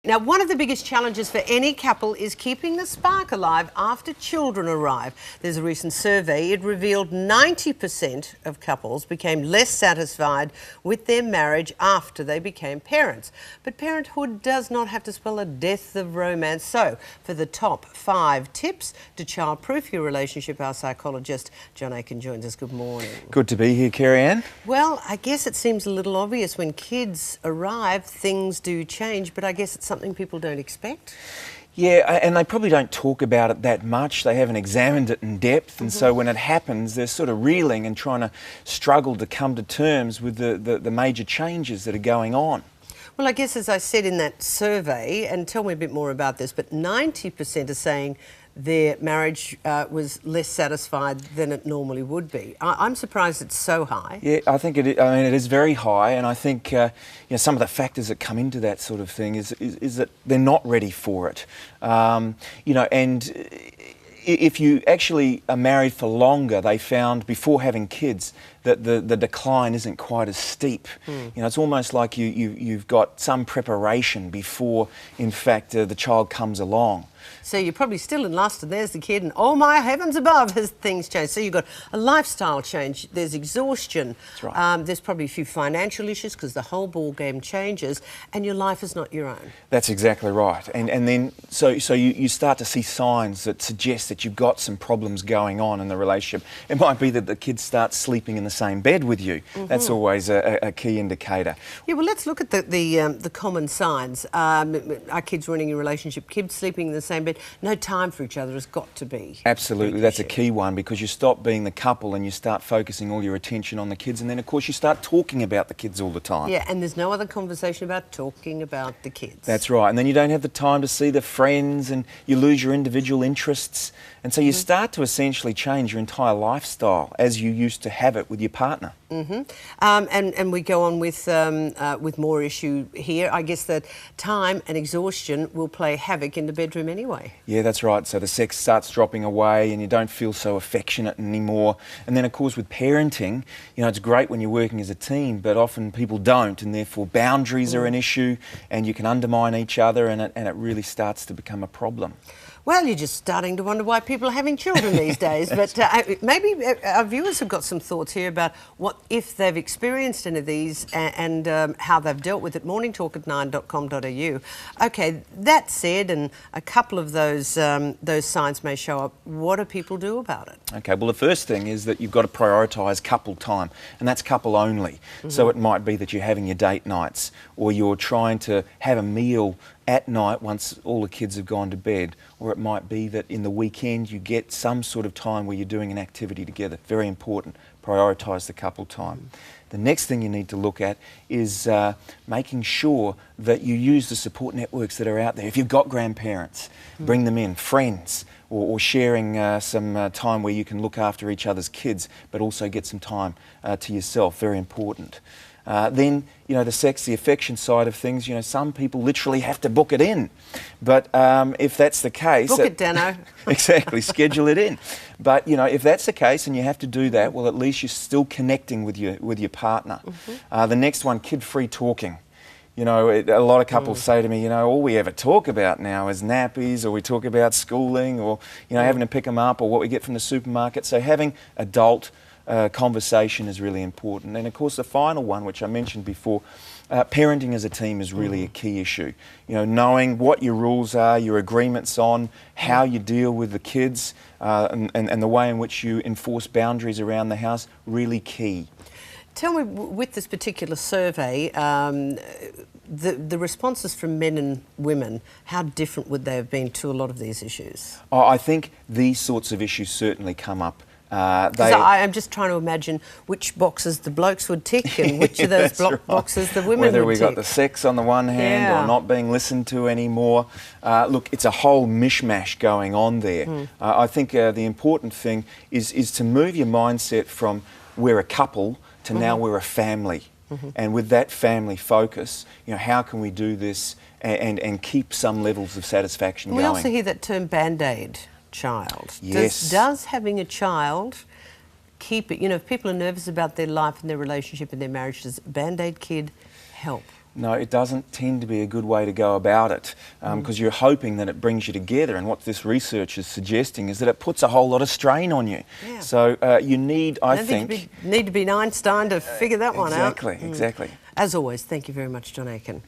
Now, one of the biggest challenges for any couple is keeping the spark alive after children arrive. There's a recent survey. It revealed 90% of couples became less satisfied with their marriage after they became parents. But parenthood does not have to spell a death of romance. So, for the top 5 tips to child-proof your relationship, our psychologist John Aiken joins us. Good morning. Good to be here, Kerri Anne. Well, I guess it seems a little obvious when kids arrive, things do change, but I guess it's something people don't expect. Yeah, and they probably don't talk about it that much. They haven't examined it in depth, and so when it happens, they're sort of reeling and trying to struggle to come to terms with the major changes that are going on. Well, I guess as I said in that survey, and tell me a bit more about this, but 90% are saying their marriage was less satisfied than it normally would be. I'm surprised it's so high. Yeah, I think it is very high, and I think some of the factors that come into that sort of thing is that they're not ready for it. And if you actually are married for longer, they found before having kids that the decline isn't quite as steep. It's almost like you've got some preparation before, in fact, the child comes along. So you're probably still in lust, and there's the kid, and oh my heavens above, has things changed. So you've got a lifestyle change, there's exhaustion, that's right. There's probably a few financial issues because the whole ball game changes, and your life is not your own. That's exactly right. And then so you start to see signs that suggest that you've got some problems going on in the relationship. It might be that the kids start sleeping in the same bed with you. That's always a key indicator. Yeah, well, let's look at the common signs. Are kids ruining your relationship? Kids sleeping in the same bed? No time for each other has got to be. Absolutely, that's a key one, because you stop being the couple and you start focusing all your attention on the kids, and then of course you start talking about the kids all the time. Yeah, and there's no other conversation about talking about the kids. That's right, and then you don't have the time to see the friends, and you lose your individual interests, and so you start to essentially change your entire lifestyle as you used to have it with your partner. And we go on with more issue here. I guess that time and exhaustion will play havoc in the bedroom anyway. Yeah, that's right. So the sex starts dropping away and you don't feel so affectionate anymore. And then, of course, with parenting, it's great when you're working as a team, but often people don't, and therefore boundaries are an issue, and you can undermine each other, and it really starts to become a problem. Well, you're just starting to wonder why people are having children these days. But maybe our viewers have got some thoughts here about what if they've experienced any of these and how they've dealt with it. morningtalk@9.com.au. OK, that said, and a couple of those signs may show up, what do people do about it? OK, well, the first thing is that you've got to prioritise couple time, and that's couple only. So it might be that you're having your date nights, or you're trying to have a meal at night once all the kids have gone to bed, or it might be that in the weekend you get some sort of time where you're doing an activity together. Very important. Prioritise the couple time. The next thing you need to look at is making sure that you use the support networks that are out there. If you've got grandparents, bring them in, friends, or sharing some time where you can look after each other's kids, but also get some time to yourself. Very important. Then, the sex, the affection side of things, some people literally have to book it in. But if that's the case... Book it, Dano. Exactly, schedule it in. But, if that's the case and you have to do that, well, at least you're still connecting with your partner. The next one, kid-free talking. A lot of couples say to me, all we ever talk about now is nappies, or we talk about schooling, or, having to pick them up, or what we get from the supermarket. So having adult conversation is really important. And of course the final one, which I mentioned before, parenting as a team is really a key issue. Knowing what your rules are, your agreements on how you deal with the kids, and the way in which you enforce boundaries around the house, really key. Tell me, with this particular survey, the responses from men and women, how different would they have been to a lot of these issues? I think these sorts of issues certainly come up. I'm just trying to imagine which boxes the blokes would tick and which of those boxes the women would tick. Whether we got the sex on the one hand or not being listened to anymore. Look, it's a whole mishmash going on there. I think the important thing is to move your mindset from we're a couple to now we're a family. And with that family focus, how can we do this and keep some levels of satisfaction going? We also hear that term Band-Aid child. Yes. Does having a child keep it, if people are nervous about their life and their relationship and their marriage, does Band-Aid kid help? No, it doesn't tend to be a good way to go about it, because you're hoping that it brings you together, and what this research is suggesting is that it puts a whole lot of strain on you. Yeah. So you need, I think... Need to be Einstein to figure that one out. Exactly, exactly. As always, thank you very much, John Aiken.